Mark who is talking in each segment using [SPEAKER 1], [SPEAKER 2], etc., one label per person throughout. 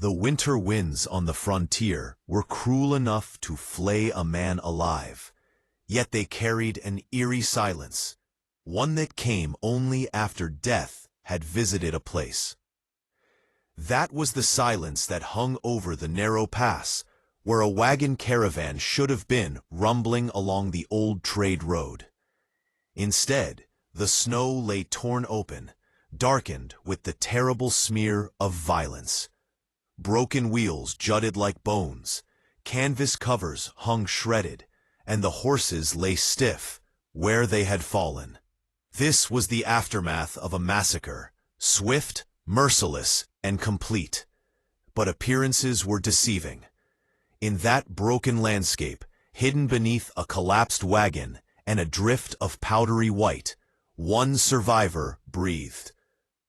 [SPEAKER 1] The winter winds on the frontier were cruel enough to flay a man alive, yet they carried an eerie silence, one that came only after death had visited a place. That was the silence that hung over the narrow pass, where a wagon caravan should have been rumbling along the old trade road. Instead, the snow lay torn open, darkened with the terrible smear of violence. Broken wheels jutted like bones, canvas covers hung shredded, and the horses lay stiff where they had fallen. This was the aftermath of a massacre, swift, merciless, and complete. But appearances were deceiving. In that broken landscape, hidden beneath a collapsed wagon and a drift of powdery white, one survivor breathed.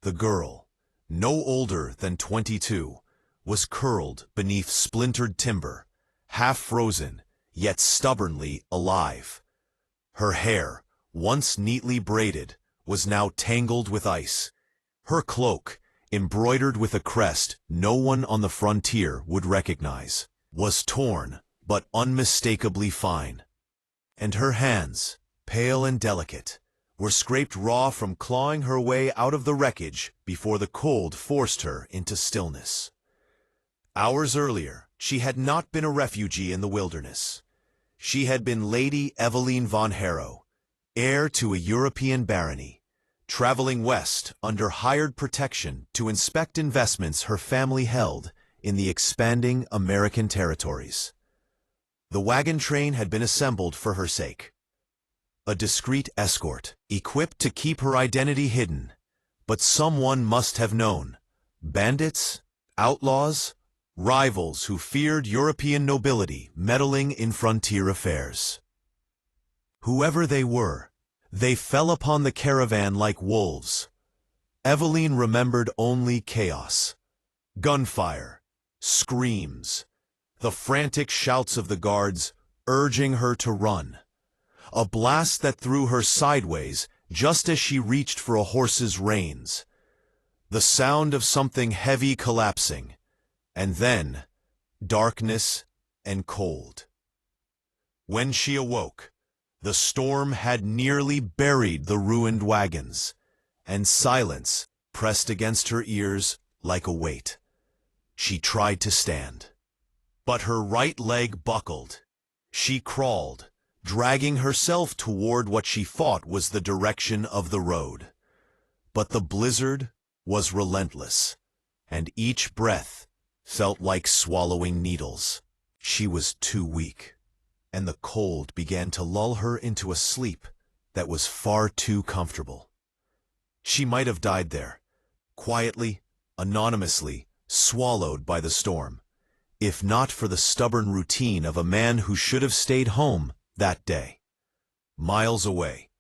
[SPEAKER 1] The girl, no older than 22, was curled beneath splintered timber, half frozen, yet stubbornly alive. Her hair, once neatly braided, was now tangled with ice. Her cloak, embroidered with a crest no one on the frontier would recognize, was torn but unmistakably fine. And her hands, pale and delicate, were scraped raw from clawing her way out of the wreckage before the cold forced her into stillness. Hours earlier, she had not been a refugee in the wilderness. She had been Lady Eveline von Harrow, heir to a European barony, traveling west under hired protection to inspect investments her family held in the expanding American territories. The wagon train had been assembled for her sake. A discreet escort, equipped to keep her identity hidden, but someone must have known. Bandits, outlaws, rivals who feared European nobility meddling in frontier affairs. Whoever they were, they fell upon the caravan like wolves. Eveline remembered only chaos, gunfire, screams, the frantic shouts of the guards urging her to run. A blast that threw her sideways just as she reached for a horse's reins. The sound of something heavy collapsing, and then darkness and cold. When she awoke, the storm had nearly buried the ruined wagons, and silence pressed against her ears like a weight. She tried to stand, but her right leg buckled. She crawled, dragging herself toward what she thought was the direction of the road. But the blizzard was relentless, and each breath felt like swallowing needles. She was too weak, and the cold began to lull her into a sleep that was far too comfortable. She might have died there, quietly, anonymously, swallowed by the storm, if not for the stubborn routine of a man who should have stayed home that day. Miles away,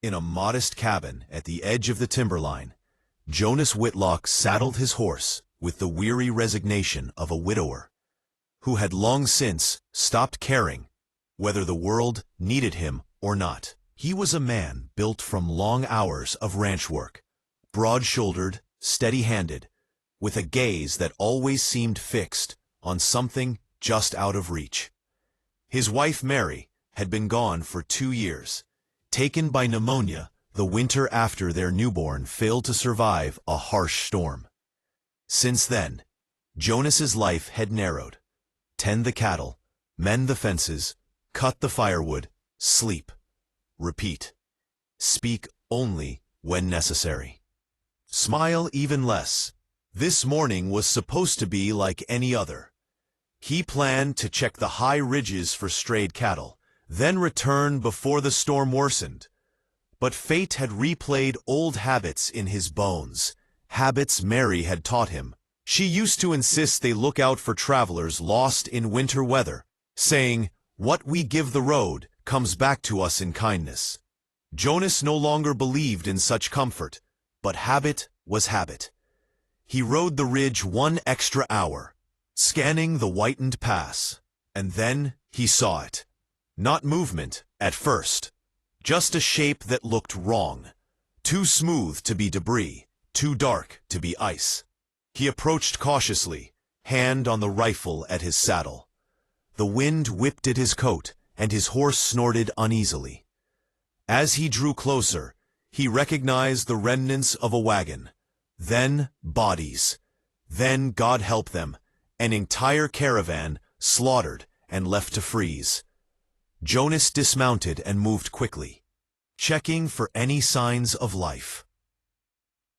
[SPEAKER 1] in a modest cabin at the edge of the timberline, Jonas Whitlock saddled his horse with the weary resignation of a widower who had long since stopped caring whether the world needed him or not. He was a man built from long hours of ranch work, broad-shouldered, steady-handed, with a gaze that always seemed fixed on something just out of reach. His wife Mary had been gone for 2 years, taken by pneumonia the winter after their newborn failed to survive a harsh storm. Since then, Jonas's life had narrowed. Tend the cattle, mend the fences, cut the firewood, sleep, repeat. Speak only when necessary. Smile even less. This morning was supposed to be like any other. He planned to check the high ridges for strayed cattle, then return before the storm worsened. But fate had replayed old habits in his bones, habits Mary had taught him. She used to insist they look out for travelers lost in winter weather, saying, "What we give the road comes back to us in kindness." Jonas no longer believed in such comfort, but habit was habit. He rode the ridge 1 extra hour, scanning the whitened pass, and then he saw it. Not movement at first, just a shape that looked wrong, too smooth to be debris, too dark to be ice. He approached cautiously, hand on the rifle at his saddle. The wind whipped at his coat, and his horse snorted uneasily. As he drew closer, he recognized the remnants of a wagon, then bodies, then, God help them, an entire caravan slaughtered and left to freeze. Jonas dismounted and moved quickly, checking for any signs of life.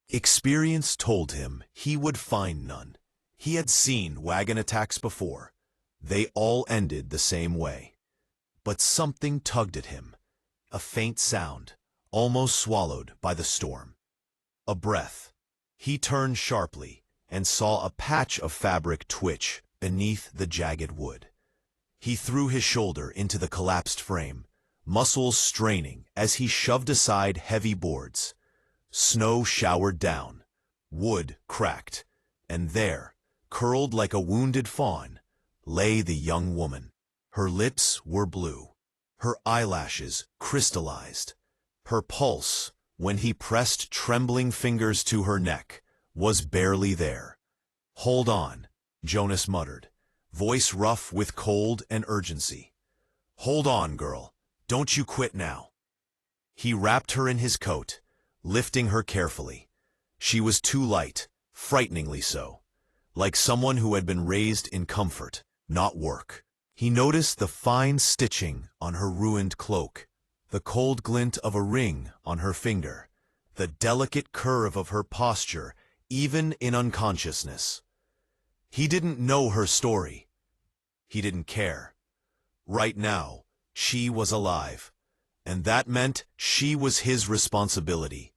[SPEAKER 1] Experience told him he would find none. He had seen wagon attacks before. They all ended the same way. But something tugged at him, a faint sound, almost swallowed by the storm. A breath. He turned sharply and saw a patch of fabric twitch beneath the jagged wood. He threw his shoulder into the collapsed frame, muscles straining as he shoved aside heavy boards. Snow showered down, wood cracked, and there, curled like a wounded fawn, lay the young woman. Her lips were blue, her eyelashes crystallized. Her pulse, when he pressed trembling fingers to her neck, was barely there. "Hold on," Jonas muttered, voice rough with cold and urgency. "Hold on, girl. Don't you quit now." He wrapped her in his coat, lifting her carefully. She was too light, frighteningly so, like someone who had been raised in comfort, not work. He noticed the fine stitching on her ruined cloak, the cold glint of a ring on her finger, the delicate curve of her posture, even in unconsciousness. He didn't know her story. He didn't care. Right now, she was alive, and that meant she was his responsibility.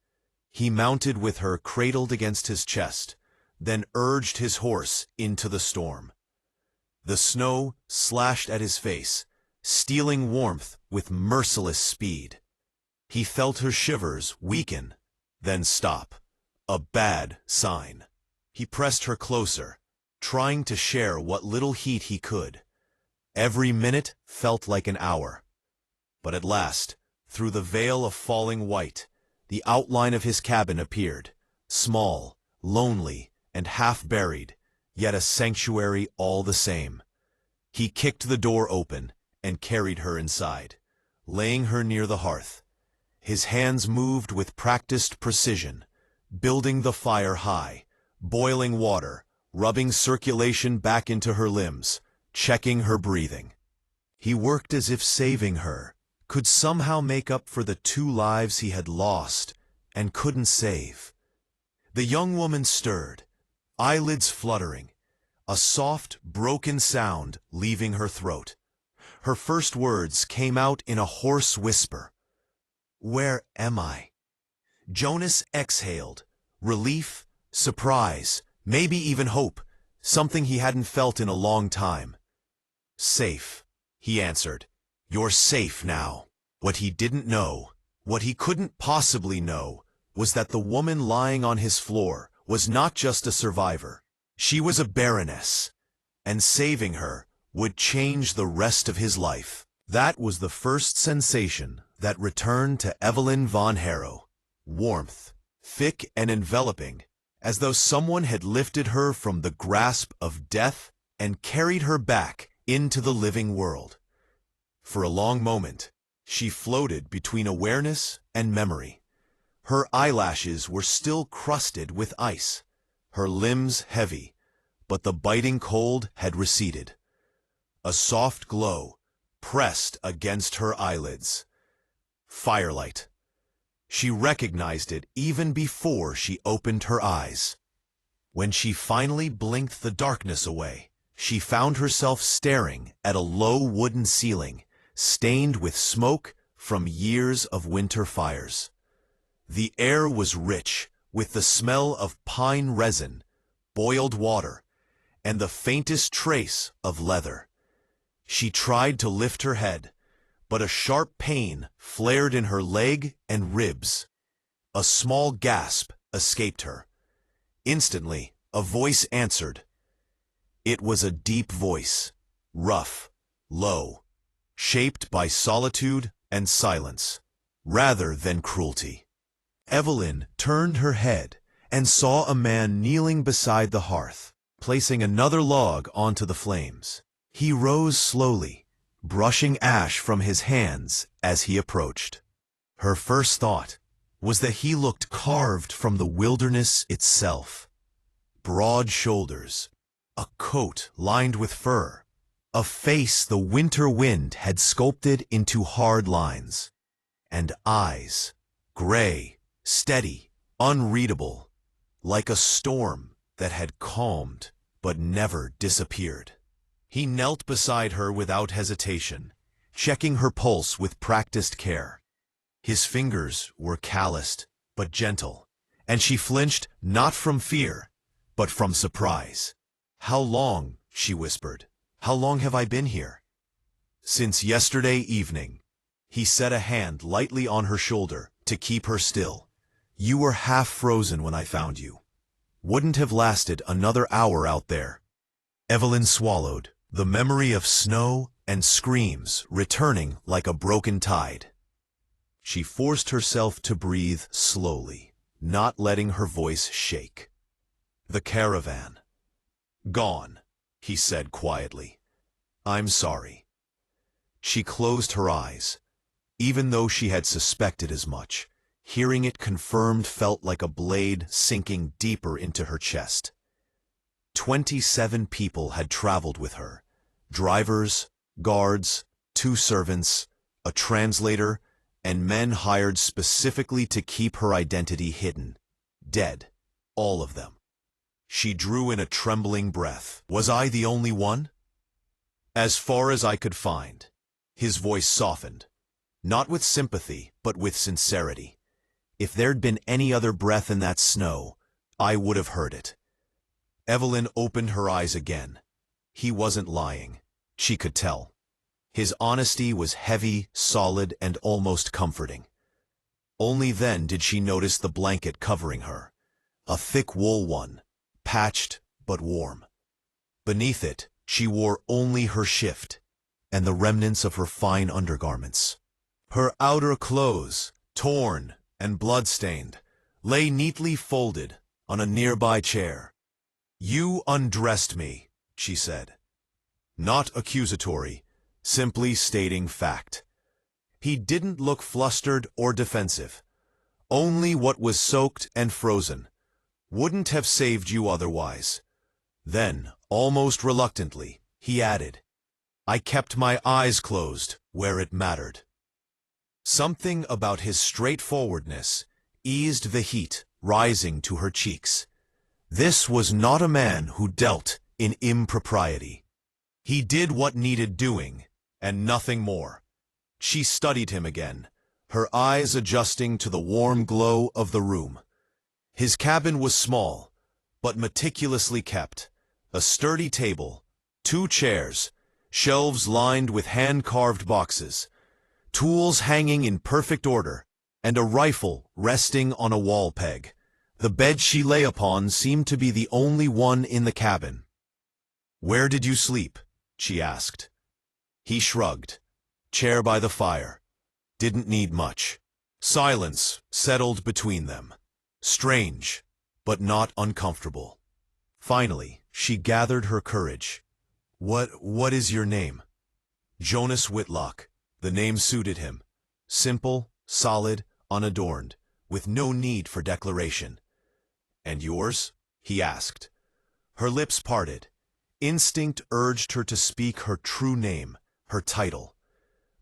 [SPEAKER 1] He mounted with her cradled against his chest, then urged his horse into the storm. The snow slashed at his face, stealing warmth with merciless speed. He felt her shivers weaken, then stop. A bad sign. He pressed her closer, trying to share what little heat he could. Every minute felt like an hour. But at last, through the veil of falling white, the outline of his cabin appeared, small, lonely, and half-buried, yet a sanctuary all the same. He kicked the door open and carried her inside, laying her near the hearth. His hands moved with practiced precision, building the fire high, boiling water, rubbing circulation back into her limbs, checking her breathing. He worked as if saving her could somehow make up for the 2 lives he had lost and couldn't save. The young woman stirred, eyelids fluttering, a soft, broken sound leaving her throat. Her first words came out in a hoarse whisper. "Where am I?" Jonas exhaled, relief, surprise, maybe even hope, something he hadn't felt in a long time. "Safe," he answered. "You're safe now." What he didn't know, what he couldn't possibly know, was that the woman lying on his floor was not just a survivor. She was a Baroness, and saving her would change the rest of his life. That was the first sensation that returned to Evelyn von Harrow. Warmth, thick and enveloping, as though someone had lifted her from the grasp of death and carried her back into the living world. For a long moment, she floated between awareness and memory. Her eyelashes were still crusted with ice, her limbs heavy, but the biting cold had receded. A soft glow pressed against her eyelids. Firelight. She recognized it even before she opened her eyes. When she finally blinked the darkness away, she found herself staring at a low wooden ceiling, stained with smoke from years of winter fires. The air was rich with the smell of pine resin, boiled water, and the faintest trace of leather. She tried to lift her head, but a sharp pain flared in her leg and ribs. A small gasp escaped her. Instantly, a voice answered. It was a deep voice, rough, low, shaped by solitude and silence, rather than cruelty. Evelyn turned her head and saw a man kneeling beside the hearth. placing another log onto the flames. He rose slowly, brushing ash from his hands as he approached. Her first thought was that he looked carved from the wilderness itself. Broad shoulders, a coat lined with fur, a face the winter wind had sculpted into hard lines, and eyes, gray, steady, unreadable, like a storm that had calmed but never disappeared. He knelt beside her without hesitation, checking her pulse with practiced care. His fingers were calloused but gentle, and she flinched not from fear, but from surprise. "How long?" she whispered. "How long have I been here?" "Since yesterday evening." He set a hand lightly on her shoulder to keep her still. "You were half frozen when I found you. Wouldn't have lasted another hour out there." Evelyn swallowed, the memory of snow and screams returning like a broken tide. She forced herself to breathe slowly, not letting her voice shake. "The caravan." "Gone," he said quietly. "I'm sorry." She closed her eyes. Even though she had suspected as much, hearing it confirmed felt like a blade sinking deeper into her chest. 27 people had traveled with her. Drivers, guards, 2 servants, a translator, and men hired specifically to keep her identity hidden. Dead. All of them. She drew in a trembling breath. Was I the only one? "As far as I could find." His voice softened. Not with sympathy, but with sincerity. "If there'd been any other breath in that snow, I would have heard it." Evelyn opened her eyes again. He wasn't lying. She could tell. His honesty was heavy, solid, and almost comforting. Only then did she notice the blanket covering her. A thick wool one, patched but warm. Beneath it, she wore only her shift and the remnants of her fine undergarments. Her outer clothes, torn and blood-stained, lay neatly folded on a nearby chair. "You undressed me," she said. Not accusatory, simply stating fact. He didn't look flustered or defensive. Only what was soaked and frozen. "Wouldn't have saved you otherwise." Then, almost reluctantly, he added, "I kept my eyes closed where it mattered." Something about his straightforwardness eased the heat rising to her cheeks. This was not a man who dealt in impropriety. He did what needed doing, and nothing more. She studied him again, her eyes adjusting to the warm glow of the room. His cabin was small, but meticulously kept. A sturdy table, 2 chairs, shelves lined with hand-carved boxes, tools hanging in perfect order, and a rifle resting on a wall peg. The bed she lay upon seemed to be the only one in the cabin. "Where did you sleep?" she asked. He shrugged. "Chair by the fire." Didn't need much. Silence settled between them. Strange, but not uncomfortable. Finally, she gathered her courage. What is your name?" "Jonas Whitlock." The name suited him. Simple, solid, unadorned, with no need for declaration. "And yours?" he asked. Her lips parted. Instinct urged her to speak her true name, her title.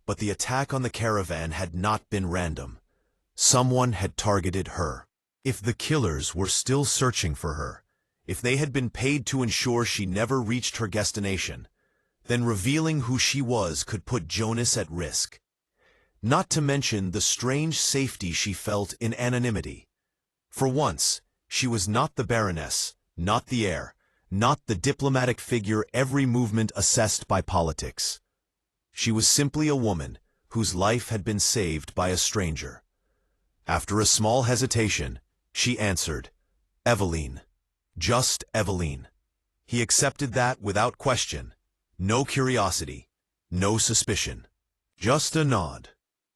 [SPEAKER 1] But the attack on the caravan had not been random. Someone had targeted her. If the killers were still searching for her, if they had been paid to ensure she never reached her destination, then revealing who she was could put Jonas at risk. Not to mention the strange safety she felt in anonymity. For once, she was not the Baroness, not the heir, not the diplomatic figure every movement assessed by politics. She was simply a woman whose life had been saved by a stranger. After a small hesitation, she answered, "Eveline. Just Eveline." He accepted that without question. No curiosity, no suspicion. Just a nod,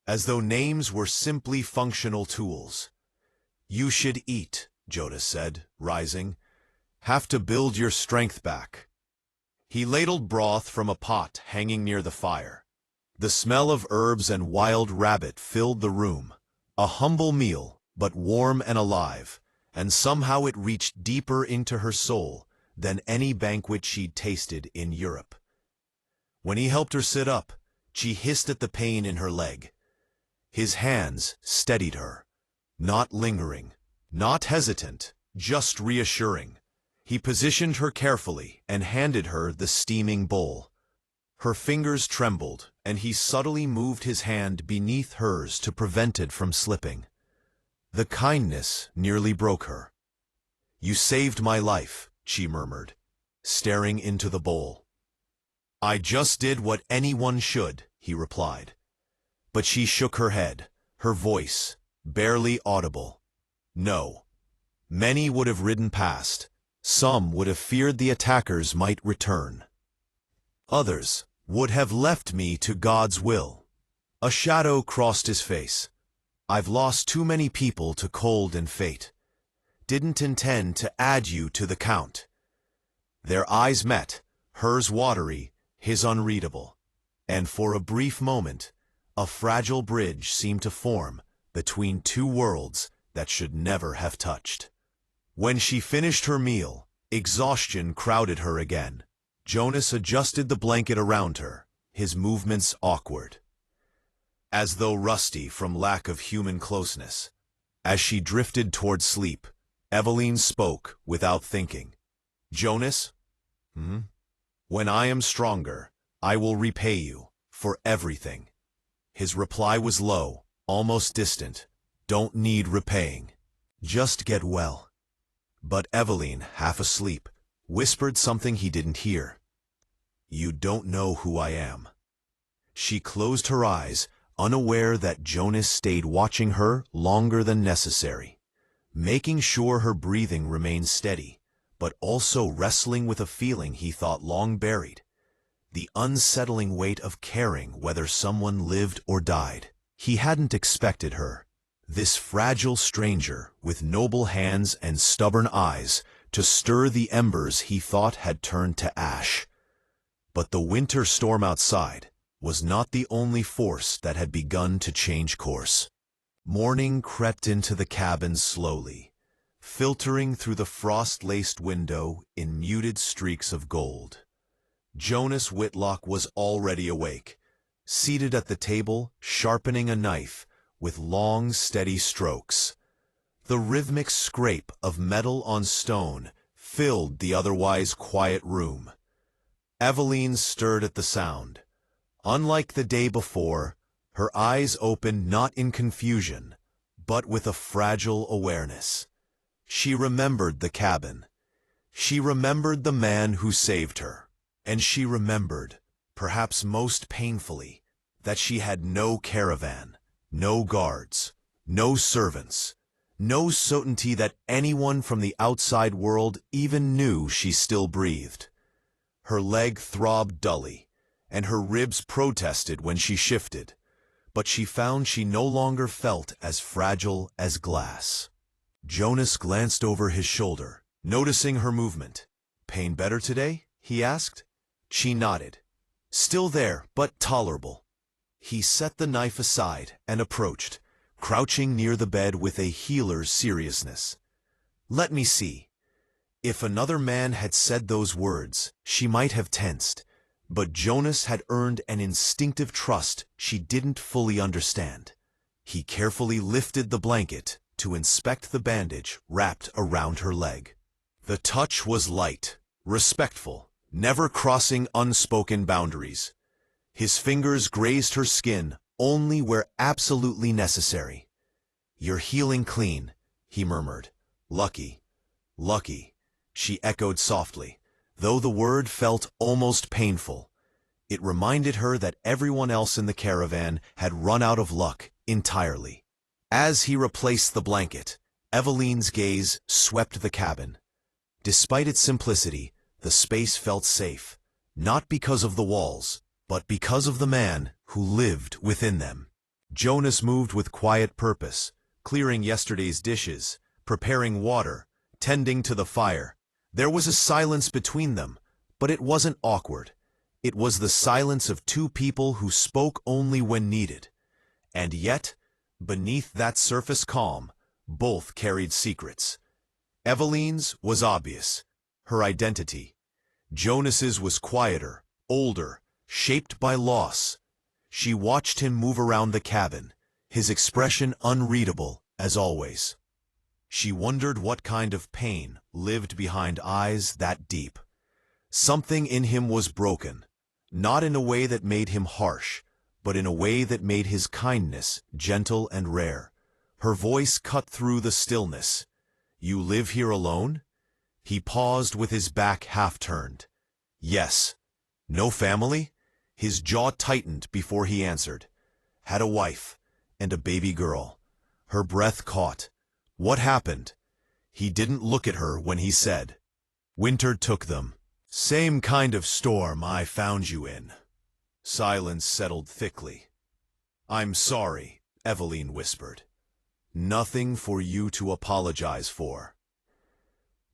[SPEAKER 1] as though names were simply functional tools. "You should eat," Jonas said, rising. Have to build your strength back. He ladled broth from a pot hanging near the fire. The smell of herbs and wild rabbit filled the room. A humble meal, but warm and alive, and somehow it reached deeper into her soul than any banquet she'd tasted in Europe. When he helped her sit up, she hissed at the pain in her leg. His hands steadied her, not lingering, not hesitant, just reassuring. He positioned her carefully and handed her the steaming bowl. Her fingers trembled, and he subtly moved his hand beneath hers to prevent it from slipping. The kindness nearly broke her. "You saved my life," she murmured, staring into the bowl. "I just did what anyone should," he replied. But she shook her head, her voice barely audible. "No. Many would have ridden past. Some would have feared the attackers might return. Others would have left me to God's will." A shadow crossed his face. "I've lost too many people to cold and fate. Didn't intend to add you to the count." Their eyes met, hers watery, his unreadable. And for a brief moment, a fragile bridge seemed to form between two worlds that should never have touched. When she finished her meal, exhaustion crowded her again. Jonas adjusted the blanket around her, his movements awkward, as though rusty from lack of human closeness. As she drifted toward sleep, Eveline spoke without thinking. "Jonas? When I am stronger, I will repay you for everything." His reply was low, almost distant. "Don't need repaying. Just get well." But Eveline, half asleep, whispered something he didn't hear. "You don't know who I am." She closed her eyes, unaware that Jonas stayed watching her longer than necessary, making sure her breathing remained steady, but also wrestling with a feeling he thought long buried. The unsettling weight of caring whether someone lived or died. He hadn't expected her, this fragile stranger with noble hands and stubborn eyes, to stir the embers he thought had turned to ash. But the winter storm outside was not the only force that had begun to change course. Morning crept into the cabin slowly, filtering through the frost-laced window in muted streaks of gold. Jonas Whitlock was already awake, seated at the table, sharpening a knife with long, steady strokes. The rhythmic scrape of metal on stone filled the otherwise quiet room. Eveline stirred at the sound. Unlike the day before, her eyes opened not in confusion, but with a fragile awareness. She remembered the cabin. She remembered the man who saved her. And she remembered, perhaps most painfully, that she had no caravan, no guards, no servants, no certainty that anyone from the outside world even knew she still breathed. Her leg throbbed dully, and her ribs protested when she shifted, but she found she no longer felt as fragile as glass. Jonas glanced over his shoulder, noticing her movement. "Pain better today?" he asked. She nodded. "Still there, but tolerable." He set the knife aside and approached, crouching near the bed with a healer's seriousness. "Let me see." If another man had said those words, she might have tensed, but Jonas had earned an instinctive trust she didn't fully understand. He carefully lifted the blanket to inspect the bandage wrapped around her leg. The touch was light, respectful, never crossing unspoken boundaries. His fingers grazed her skin only where absolutely necessary. "You're healing clean," he murmured. "Lucky, lucky," she echoed softly, though the word felt almost painful. It reminded her that everyone else in the caravan had run out of luck entirely. As he replaced the blanket, Eveline's gaze swept the cabin. Despite its simplicity, the space felt safe, not because of the walls, but because of the man who lived within them. Jonas moved with quiet purpose, clearing yesterday's dishes, preparing water, tending to the fire. There was a silence between them, but it wasn't awkward. It was the silence of two people who spoke only when needed. And yet, beneath that surface calm, both carried secrets. Evelyn's was obvious, her identity. Jonas's was quieter, older, shaped by loss. She watched him move around the cabin, his expression unreadable, as always. She wondered what kind of pain lived behind eyes that deep. Something in him was broken, not in a way that made him harsh, but in a way that made his kindness gentle and rare. Her voice cut through the stillness. "You live here alone?" He paused with his back half-turned. "Yes." "No family?" His jaw tightened before he answered. "Had a wife, and a baby girl." Her breath caught. "What happened?" He didn't look at her when he said, "Winter took them. Same kind of storm I found you in." Silence settled thickly. "I'm sorry," Evelyn whispered. "Nothing for you to apologize for."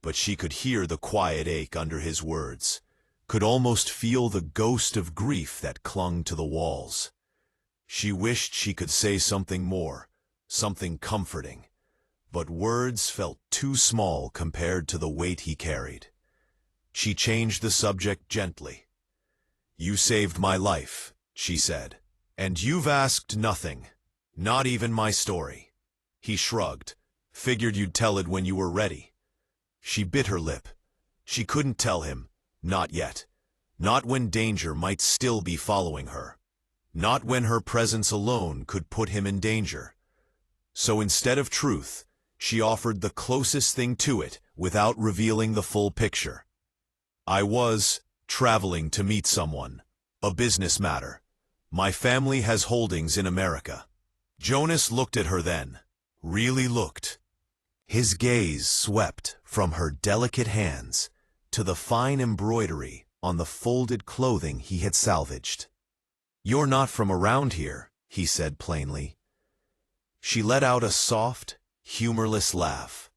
[SPEAKER 1] But she could hear the quiet ache under his words, could almost feel the ghost of grief that clung to the walls. She wished she could say something more, something comforting, but words felt too small compared to the weight he carried. She changed the subject gently. "You saved my life," she said, "and you've asked nothing, not even my story." He shrugged. "Figured you'd tell it when you were ready." She bit her lip. She couldn't tell him. Not yet. Not when danger might still be following her. Not when her presence alone could put him in danger. So instead of truth, she offered the closest thing to it without revealing the full picture. "I was traveling to meet someone. A business matter. My family has holdings in America." Jonas looked at her then. Really looked. His gaze swept from her delicate hands to the fine embroidery on the folded clothing he had salvaged. "You're not from around here," he said plainly. She let out a soft, humorless laugh.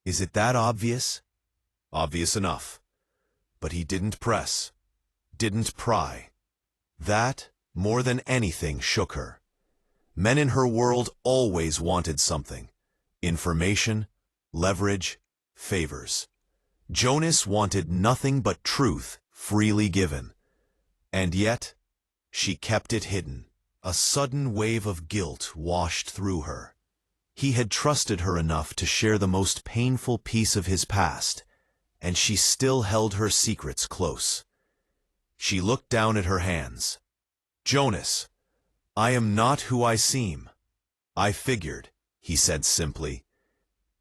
[SPEAKER 1] "Is it that obvious?" Obvious enough. But he didn't press, didn't pry. That, more than anything, shook her. Men in her world always wanted something. Information, leverage, favors. Jonas wanted nothing but truth freely given. And yet, she kept it hidden. A sudden wave of guilt washed through her. He had trusted her enough to share the most painful piece of his past, and she still held her secrets close. She looked down at her hands. "Jonas, I am not who I seem." "I figured," he said simply.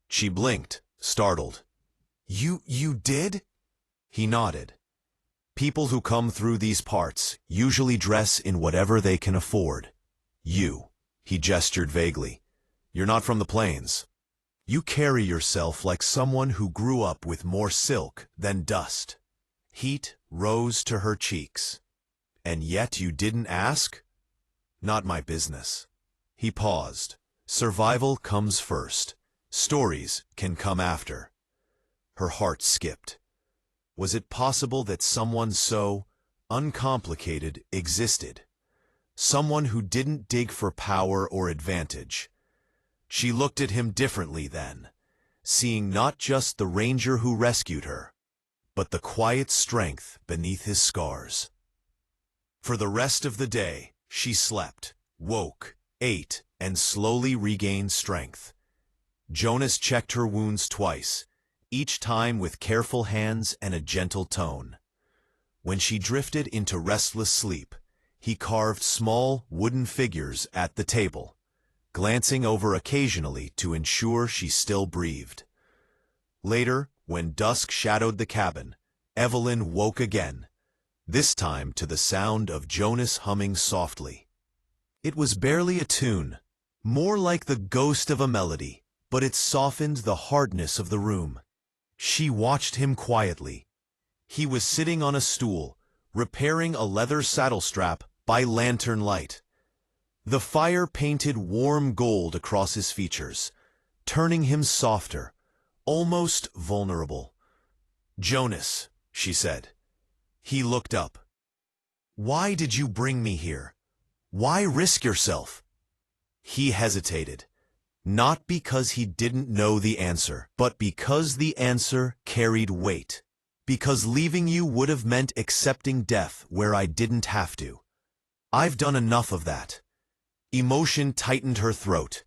[SPEAKER 1] She blinked, startled. You did?" He nodded. "People who come through these parts usually dress in whatever they can afford. You," he gestured vaguely, "you're not from the plains. You carry yourself like someone who grew up with more silk than dust." Heat rose to her cheeks. "And yet you didn't ask?" "Not my business." He paused. "Survival comes first. Stories can come after." Her heart skipped. Was it possible that someone so uncomplicated existed? Someone who didn't dig for power or advantage. She looked at him differently then, seeing not just the ranger who rescued her, but the quiet strength beneath his scars. For the rest of the day, she slept, woke, ate, and slowly regained strength. Jonas checked her wounds twice, each time with careful hands and a gentle tone. When she drifted into restless sleep, he carved small wooden figures at the table, glancing over occasionally to ensure she still breathed. Later, when dusk shadowed the cabin, Evelyn woke again, this time to the sound of Jonas humming softly. It was barely a tune, more like the ghost of a melody, but it softened the hardness of the room. She watched him quietly. He was sitting on a stool, repairing a leather saddle strap by lantern light. The fire painted warm gold across his features, turning him softer, almost vulnerable. "Jonas," she said. He looked up. "Why did you bring me here? Why risk yourself?" He hesitated, not because he didn't know the answer, but because the answer carried weight. Because leaving you would have meant accepting death where I didn't have to. I've done enough of that. Emotion tightened her throat.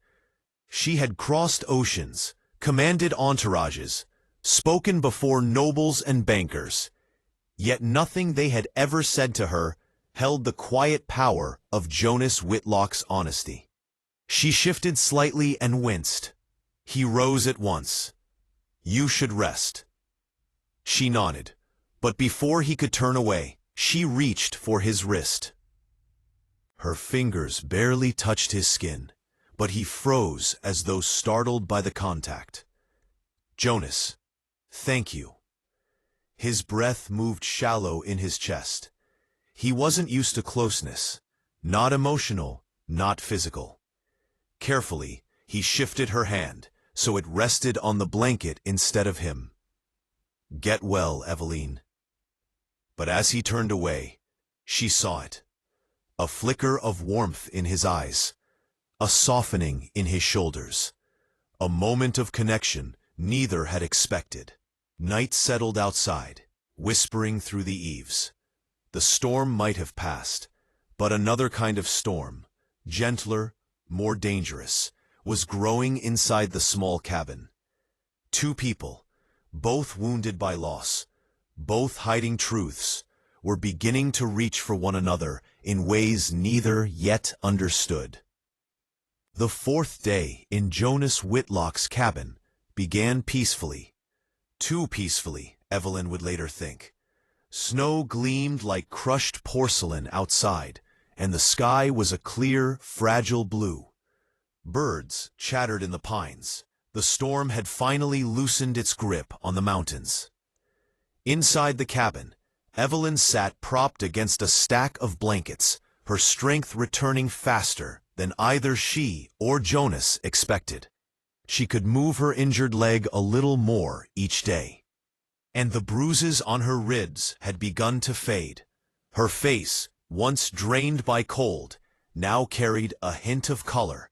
[SPEAKER 1] She had crossed oceans, commanded entourages, spoken before nobles and bankers, yet nothing they had ever said to her held the quiet power of Jonas Whitlock's honesty. She shifted slightly and winced. He rose at once. "You should rest." She nodded, but before he could turn away, she reached for his wrist. Her fingers barely touched his skin, but he froze as though startled by the contact. "Jonas, thank you." His breath moved shallow in his chest. He wasn't used to closeness, not emotional, not physical. Carefully, he shifted her hand, so it rested on the blanket instead of him. "Get well, Eveline." But as he turned away, she saw it. A flicker of warmth in his eyes, a softening in his shoulders, a moment of connection neither had expected. Night settled outside, whispering through the eaves. The storm might have passed, but another kind of storm, gentler, more dangerous, was growing inside the small cabin. Two people, both wounded by loss, both hiding truths, were beginning to reach for one another in ways neither yet understood. The fourth day in Jonas Whitlock's cabin began peacefully. Too peacefully, Evelyn would later think. Snow gleamed like crushed porcelain outside, and the sky was a clear, fragile blue. Birds chattered in the pines. The storm had finally loosened its grip on the mountains. Inside the cabin, Evelyn sat propped against a stack of blankets, her strength returning faster than either she or Jonas expected. She could move her injured leg a little more each day. And the bruises on her ribs had begun to fade. Her face, once drained by cold, now carried a hint of color.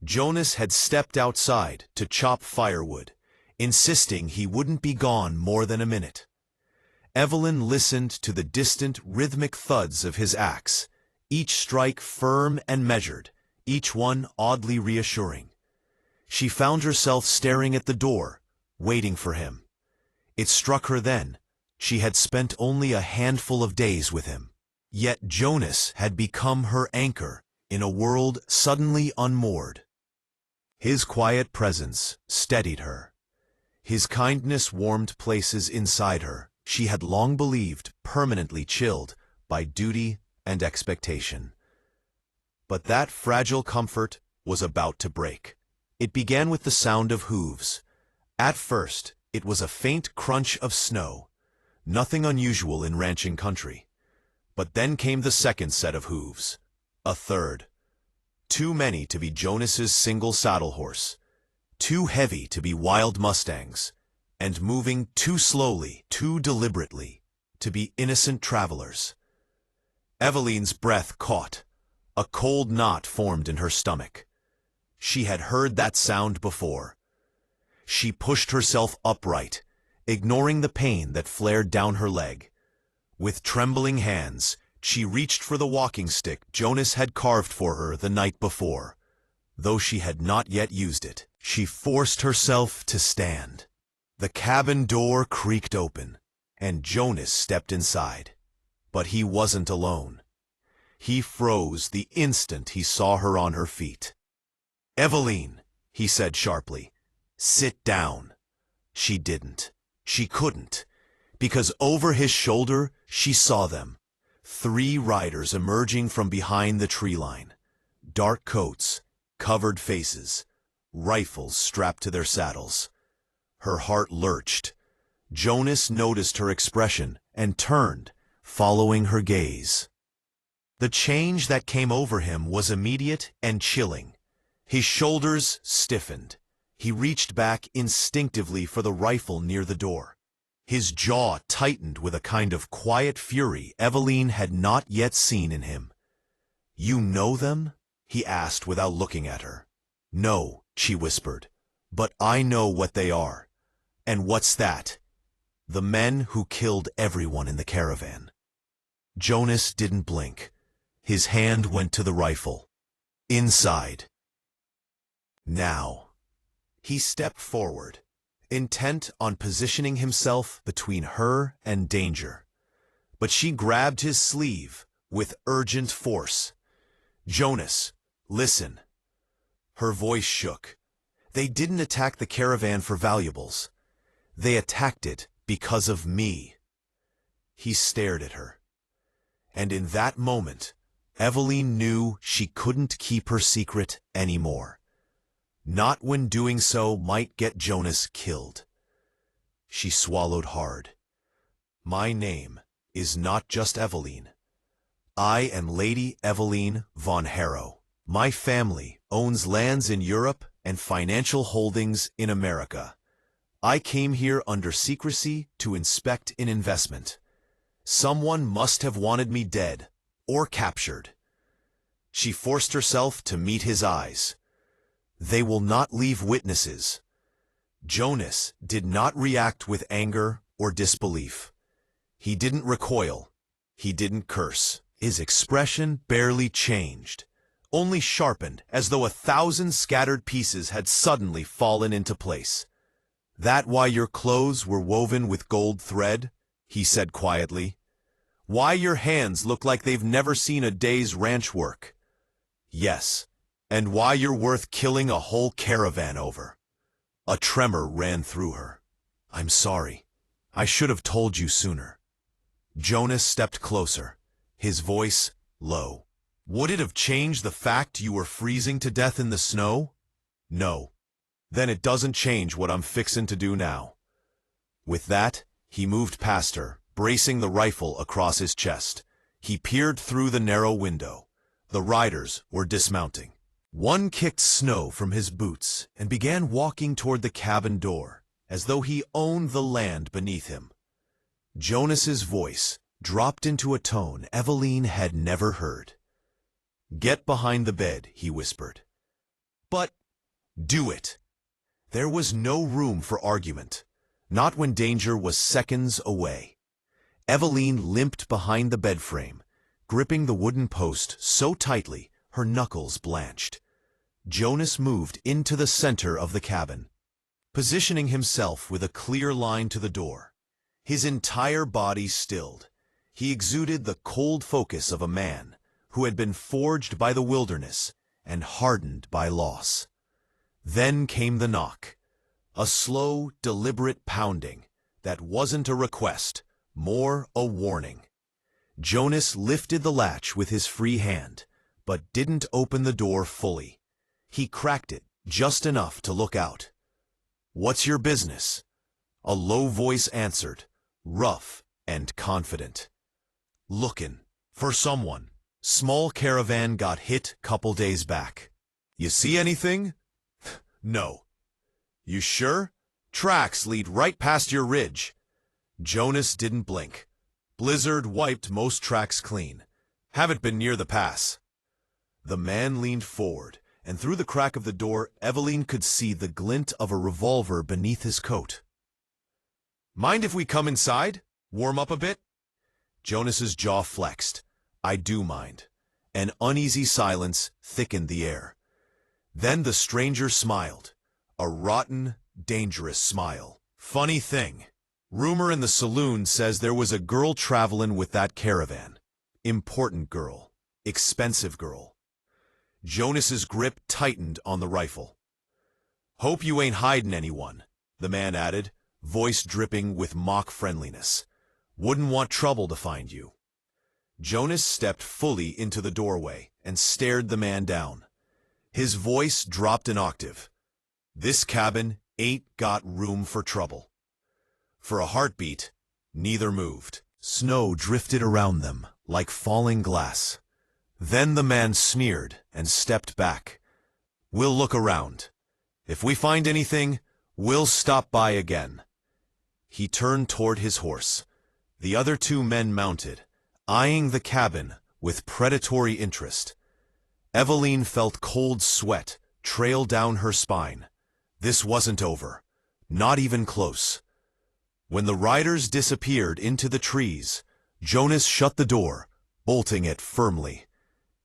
[SPEAKER 1] Jonas had stepped outside to chop firewood, insisting he wouldn't be gone more than a minute. Evelyn listened to the distant rhythmic thuds of his axe, each strike firm and measured, each one oddly reassuring. She found herself staring at the door, waiting for him. It struck her then, she had spent only a handful of days with him. Yet Jonas had become her anchor in a world suddenly unmoored. His quiet presence steadied her. His kindness warmed places inside her she had long believed permanently chilled by duty and expectation. But that fragile comfort was about to break. It began with the sound of hooves. At first, it was a faint crunch of snow, nothing unusual in ranching country. But then came the second set of hooves, a third. Too many to be Jonas's single saddle horse, too heavy to be wild mustangs, and moving too slowly, too deliberately, to be innocent travelers. Eveline's breath caught. A cold knot formed in her stomach. She had heard that sound before. She pushed herself upright, ignoring the pain that flared down her leg. With trembling hands, she reached for the walking stick Jonas had carved for her the night before. Though she had not yet used it, she forced herself to stand. The cabin door creaked open, and Jonas stepped inside. But he wasn't alone. He froze the instant he saw her on her feet. "Eveline," he said sharply, "sit down." She didn't. She couldn't. Because over his shoulder, she saw them. 3 riders emerging from behind the tree line. Dark coats, covered faces, rifles strapped to their saddles. Her heart lurched. Jonas noticed her expression and turned, following her gaze. The change that came over him was immediate and chilling. His shoulders stiffened. He reached back instinctively for the rifle near the door. His jaw tightened with a kind of quiet fury Eveline had not yet seen in him. "You know them?" he asked without looking at her. "No," she whispered, "but I know what they are." "And what's that?" "The men who killed everyone in the caravan." Jonas didn't blink. His hand went to the rifle. "Inside." "Now." He stepped forward, intent on positioning himself between her and danger. But she grabbed his sleeve with urgent force. "Jonas, listen." Her voice shook. "They didn't attack the caravan for valuables. They attacked it because of me." He stared at her. And in that moment, Eveline knew she couldn't keep her secret anymore. Not when doing so might get Jonas killed. She swallowed hard. "My name is not just Eveline. I am Lady Eveline von Harrow. My family owns lands in Europe and financial holdings in America. I came here under secrecy to inspect an investment. Someone must have wanted me dead or captured." She forced herself to meet his eyes. "They will not leave witnesses." Jonas did not react with anger or disbelief. He didn't recoil. He didn't curse. His expression barely changed, only sharpened as though 1,000 scattered pieces had suddenly fallen into place. "That why your clothes were woven with gold thread?" he said quietly. "Why your hands look like they've never seen a day's ranch work?" "Yes. And why you're worth killing a whole caravan over." A tremor ran through her. "I'm sorry. I should have told you sooner." Jonas stepped closer, his voice low. "Would it have changed the fact you were freezing to death in the snow?" "No." "Then it doesn't change what I'm fixin' to do now." With that, he moved past her, bracing the rifle across his chest. He peered through the narrow window. The riders were dismounting. One kicked snow from his boots and began walking toward the cabin door, as though he owned the land beneath him. Jonas's voice dropped into a tone Eveline had never heard. "Get behind the bed," he whispered. "But do it." There was no room for argument, not when danger was seconds away. Eveline limped behind the bed frame, gripping the wooden post so tightly her knuckles blanched. Jonas moved into the center of the cabin, positioning himself with a clear line to the door. His entire body stilled. He exuded the cold focus of a man who had been forged by the wilderness and hardened by loss. Then came the knock, a slow, deliberate pounding that wasn't a request, more a warning. Jonas lifted the latch with his free hand, but didn't open the door fully. He cracked it just enough to look out. "What's your business?" A low voice answered, rough and confident. "Lookin' for someone. Small caravan got hit couple days back." "You see anything?" "No." "You sure? Tracks lead right past your ridge." Jonas didn't blink. "Blizzard wiped most tracks clean. Haven't been near the pass." The man leaned forward, and through the crack of the door, Eveline could see the glint of a revolver beneath his coat. "Mind if we come inside? Warm up a bit?" Jonas's jaw flexed. "I do mind." An uneasy silence thickened the air. Then the stranger smiled, a rotten, dangerous smile. "Funny thing. Rumor in the saloon says there was a girl travelin' with that caravan. Important girl. Expensive girl." Jonas's grip tightened on the rifle. "Hope you ain't hidin' anyone," the man added, voice dripping with mock friendliness. "Wouldn't want trouble to find you." Jonas stepped fully into the doorway and stared the man down. His voice dropped an octave. "This cabin ain't got room for trouble." For a heartbeat, neither moved. Snow drifted around them like falling glass. Then the man sneered and stepped back. "We'll look around. If we find anything, we'll stop by again." He turned toward his horse. The other two men mounted, eyeing the cabin with predatory interest. Eveline felt cold sweat trail down her spine. This wasn't over. Not even close. When the riders disappeared into the trees, Jonas shut the door, bolting it firmly.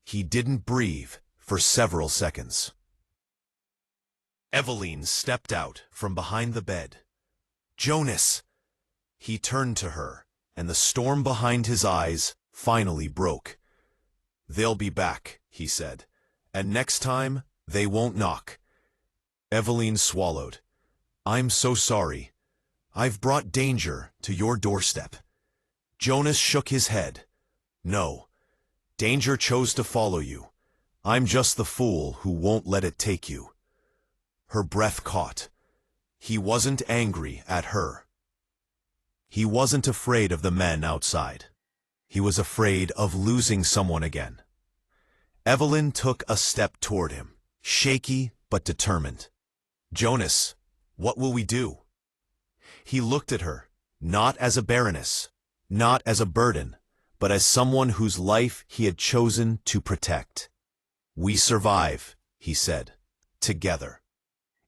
[SPEAKER 1] He didn't breathe for several seconds. Eveline stepped out from behind the bed. "Jonas!" He turned to her, and the storm behind his eyes finally broke. "They'll be back," he said, "and next time they won't knock." Eveline swallowed. "I'm so sorry. I've brought danger to your doorstep." Jonas shook his head. "No, danger chose to follow you. I'm just the fool who won't let it take you." Her breath caught. He wasn't angry at her. He wasn't afraid of the men outside. He was afraid of losing someone again. Eveline took a step toward him, shaky but determined. "Jonas, what will we do?" He looked at her, not as a baroness, not as a burden, but as someone whose life he had chosen to protect. "We survive," he said, "together."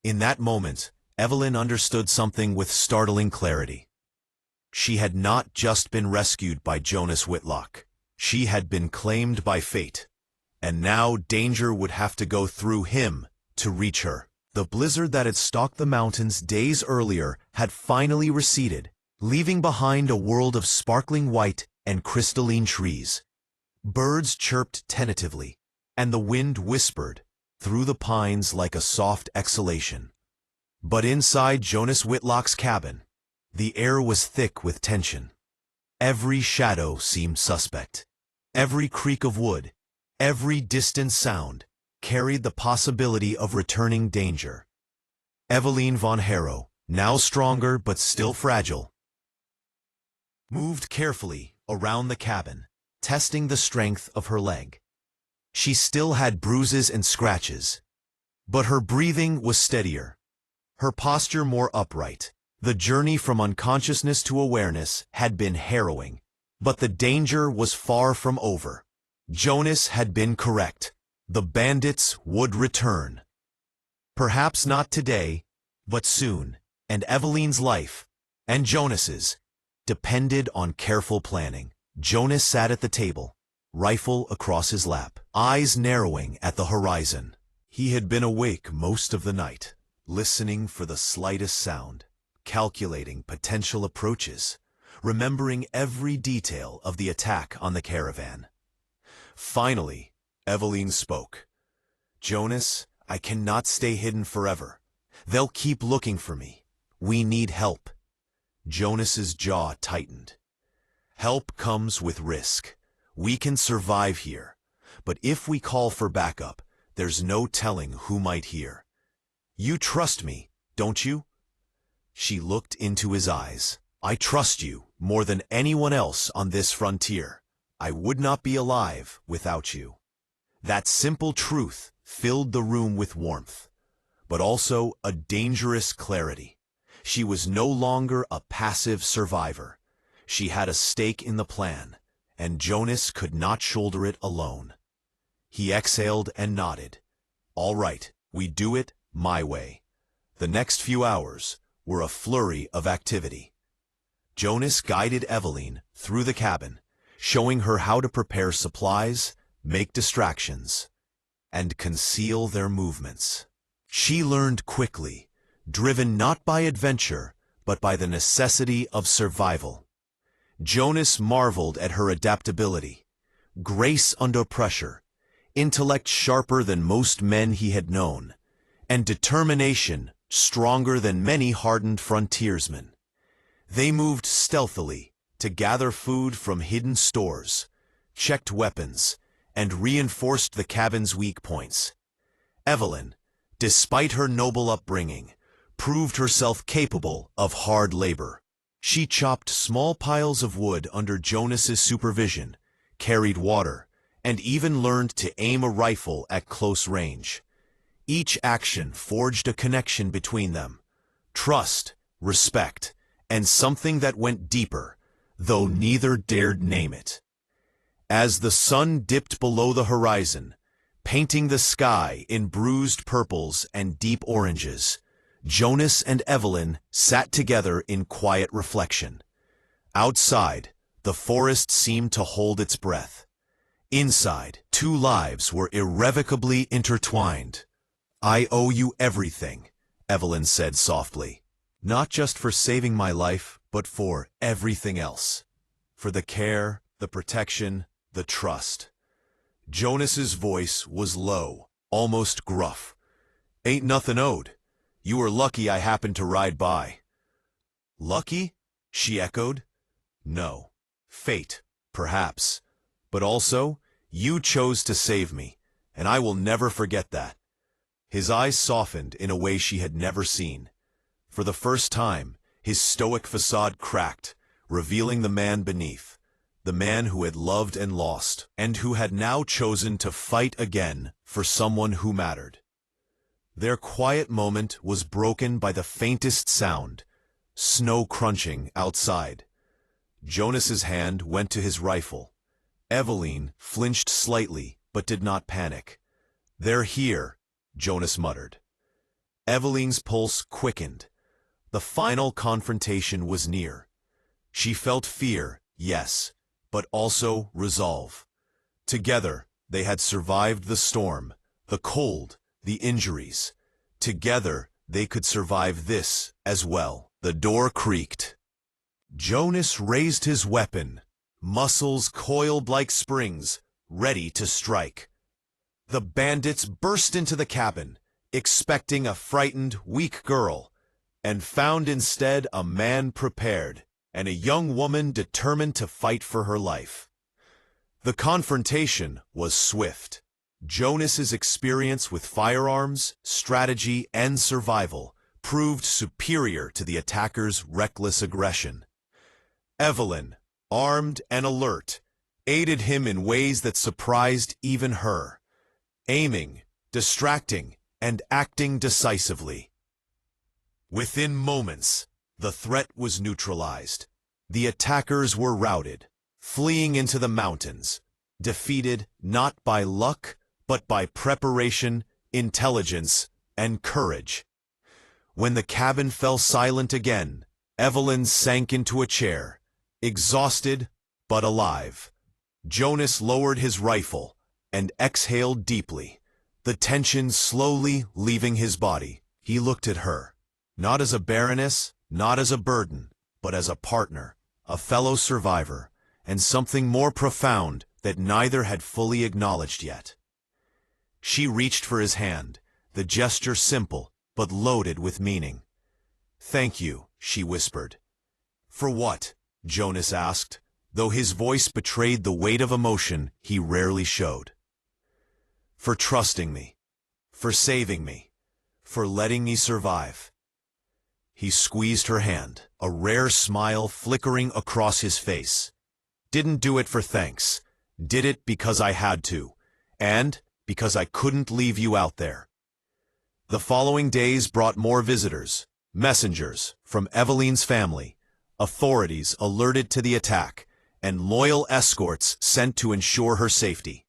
[SPEAKER 1] In that moment, Eveline understood something with startling clarity. She had not just been rescued by Jonas Whitlock. She had been claimed by fate. And now danger would have to go through him to reach her. The blizzard that had stalked the mountains days earlier had finally receded, leaving behind a world of sparkling white and crystalline trees. Birds chirped tentatively, and the wind whispered through the pines like a soft exhalation. But inside Jonas Whitlock's cabin, the air was thick with tension. Every shadow seemed suspect. Every creak of wood, every distant sound, carried the possibility of returning danger. Eveline von Harrow, now stronger but still fragile, moved carefully around the cabin, testing the strength of her leg. She still had bruises and scratches, but her breathing was steadier, her posture more upright. The journey from unconsciousness to awareness had been harrowing, but the danger was far from over. Jonas had been correct. The bandits would return. Perhaps not today, but soon, and Eveline's life, and Jonas's, depended on careful planning. Jonas sat at the table, rifle across his lap, eyes narrowing at the horizon. He had been awake most of the night, listening for the slightest sound, calculating potential approaches, remembering every detail of the attack on the caravan. Finally, Eveline spoke. "Jonas, I cannot stay hidden forever. They'll keep looking for me. We need help." Jonas's jaw tightened. "Help comes with risk. We can survive here, but if we call for backup, there's no telling who might hear. You trust me, don't you?" She looked into his eyes. "I trust you more than anyone else on this frontier. I would not be alive without you." That simple truth filled the room with warmth, but also a dangerous clarity. She was no longer a passive survivor. She had a stake in the plan, and Jonas could not shoulder it alone. He exhaled and nodded. "All right, we do it my way." The next few hours were a flurry of activity. Jonas guided Eveline through the cabin, showing her how to prepare supplies, make distractions, and conceal their movements. She learned quickly, driven not by adventure, but by the necessity of survival. Jonas marveled at her adaptability, grace under pressure, intellect sharper than most men he had known, and determination stronger than many hardened frontiersmen. They moved stealthily to gather food from hidden stores, checked weapons, and reinforced the cabin's weak points. Eveline, despite her noble upbringing, proved herself capable of hard labor. She chopped small piles of wood under Jonas's supervision, carried water, and even learned to aim a rifle at close range. Each action forged a connection between them: trust, respect, and something that went deeper, though neither dared name it. As the sun dipped below the horizon, painting the sky in bruised purples and deep oranges, Jonas and Evelyn sat together in quiet reflection. Outside, the forest seemed to hold its breath. Inside, two lives were irrevocably intertwined. "I owe you everything," Evelyn said softly. "Not just for saving my life, but for everything else. For the care, the protection, the trust." Jonas's voice was low, almost gruff. "Ain't nothing owed. You were lucky I happened to ride by." "Lucky?" she echoed. "No. Fate, perhaps. But also, you chose to save me, and I will never forget that." His eyes softened in a way she had never seen. For the first time, his stoic facade cracked, revealing the man beneath, the man who had loved and lost, and who had now chosen to fight again for someone who mattered. Their quiet moment was broken by the faintest sound, snow crunching outside. Jonas's hand went to his rifle. Evelyn flinched slightly, but did not panic. "They're here," Jonas muttered. Evelyn's pulse quickened. The final confrontation was near. She felt fear, yes, but also resolve. Together, they had survived the storm, the cold, the injuries. Together, they could survive this as well. The door creaked. Jonas raised his weapon, muscles coiled like springs, ready to strike. The bandits burst into the cabin, expecting a frightened, weak girl, and found instead a man prepared and a young woman determined to fight for her life. The confrontation was swift. Jonas's experience with firearms, strategy, and survival proved superior to the attacker's reckless aggression. Evelyn, armed and alert, aided him in ways that surprised even her, aiming, distracting, and acting decisively. Within moments, the threat was neutralized. The attackers were routed, fleeing into the mountains, defeated not by luck, but by preparation, intelligence, and courage. When the cabin fell silent again, Evelyn sank into a chair, exhausted but alive. Jonas lowered his rifle and exhaled deeply, the tension slowly leaving his body. He looked at her, not as a baroness, not as a burden, but as a partner, a fellow survivor, and something more profound that neither had fully acknowledged yet. She reached for his hand, the gesture simple but loaded with meaning. "Thank you," she whispered. "For what?" Jonas asked, though his voice betrayed the weight of emotion he rarely showed. "For trusting me, for saving me, for letting me survive." He squeezed her hand, a rare smile flickering across his face. "Didn't do it for thanks. Did it because I had to, and because I couldn't leave you out there." The following days brought more visitors, messengers from Evelyn's family, authorities alerted to the attack, and loyal escorts sent to ensure her safety.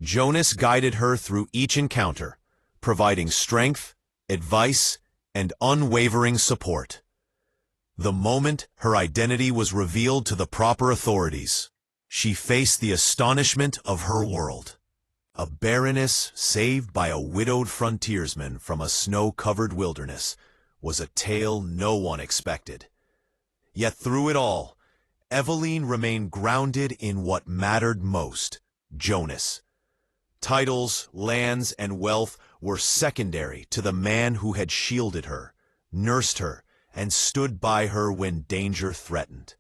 [SPEAKER 1] Jonas guided her through each encounter, providing strength, advice, and unwavering support. The moment her identity was revealed to the proper authorities, she faced the astonishment of her world. A baroness saved by a widowed frontiersman from a snow-covered wilderness was a tale no one expected. Yet through it all, Evelyn remained grounded in what mattered most: Jonas. Titles, lands, and wealth were secondary to the man who had shielded her, nursed her, and stood by her when danger threatened.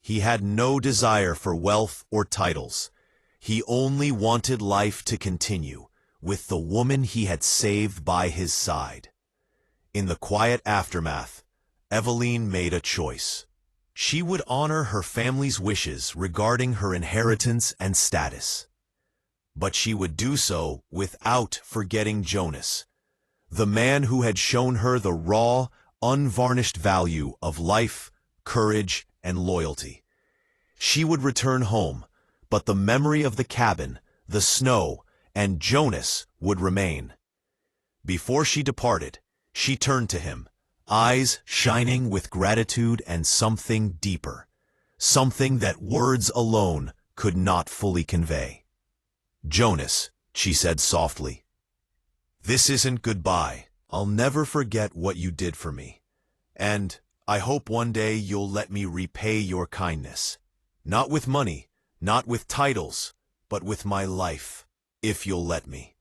[SPEAKER 1] He had no desire for wealth or titles. He only wanted life to continue, with the woman he had saved by his side. In the quiet aftermath, Evelyn made a choice. She would honor her family's wishes regarding her inheritance and status. But she would do so without forgetting Jonas, the man who had shown her the raw, unvarnished value of life, courage, and loyalty. She would return home, but the memory of the cabin, the snow, and Jonas would remain. Before she departed, she turned to him, eyes shining with gratitude and something deeper, something that words alone could not fully convey. "Jonas," she said softly, "this isn't goodbye. I'll never forget what you did for me. And I hope one day you'll let me repay your kindness. Not with money, not with titles, but with my life, if you'll let me."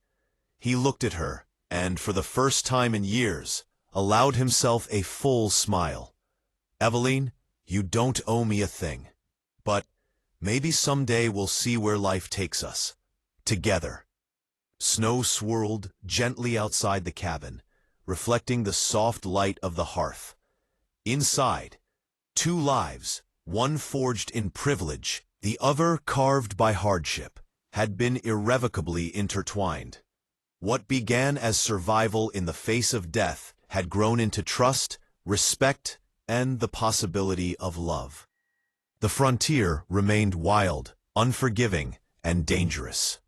[SPEAKER 1] He looked at her, and for the first time in years, allowed himself a full smile. "Eveline, you don't owe me a thing. But maybe someday we'll see where life takes us. Together." Snow swirled gently outside the cabin, reflecting the soft light of the hearth. Inside, two lives, one forged in privilege, the other carved by hardship, had been irrevocably intertwined. What began as survival in the face of death had grown into trust, respect, and the possibility of love. The frontier remained wild, unforgiving, and dangerous.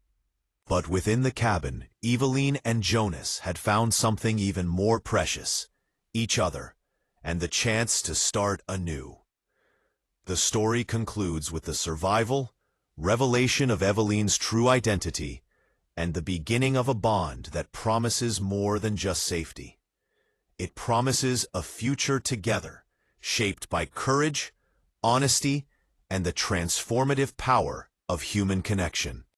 [SPEAKER 1] But within the cabin, Eveline and Jonas had found something even more precious: each other, and the chance to start anew. The story concludes with the survival, revelation of Eveline's true identity, and the beginning of a bond that promises more than just safety. It promises a future together, shaped by courage, honesty, and the transformative power of human connection.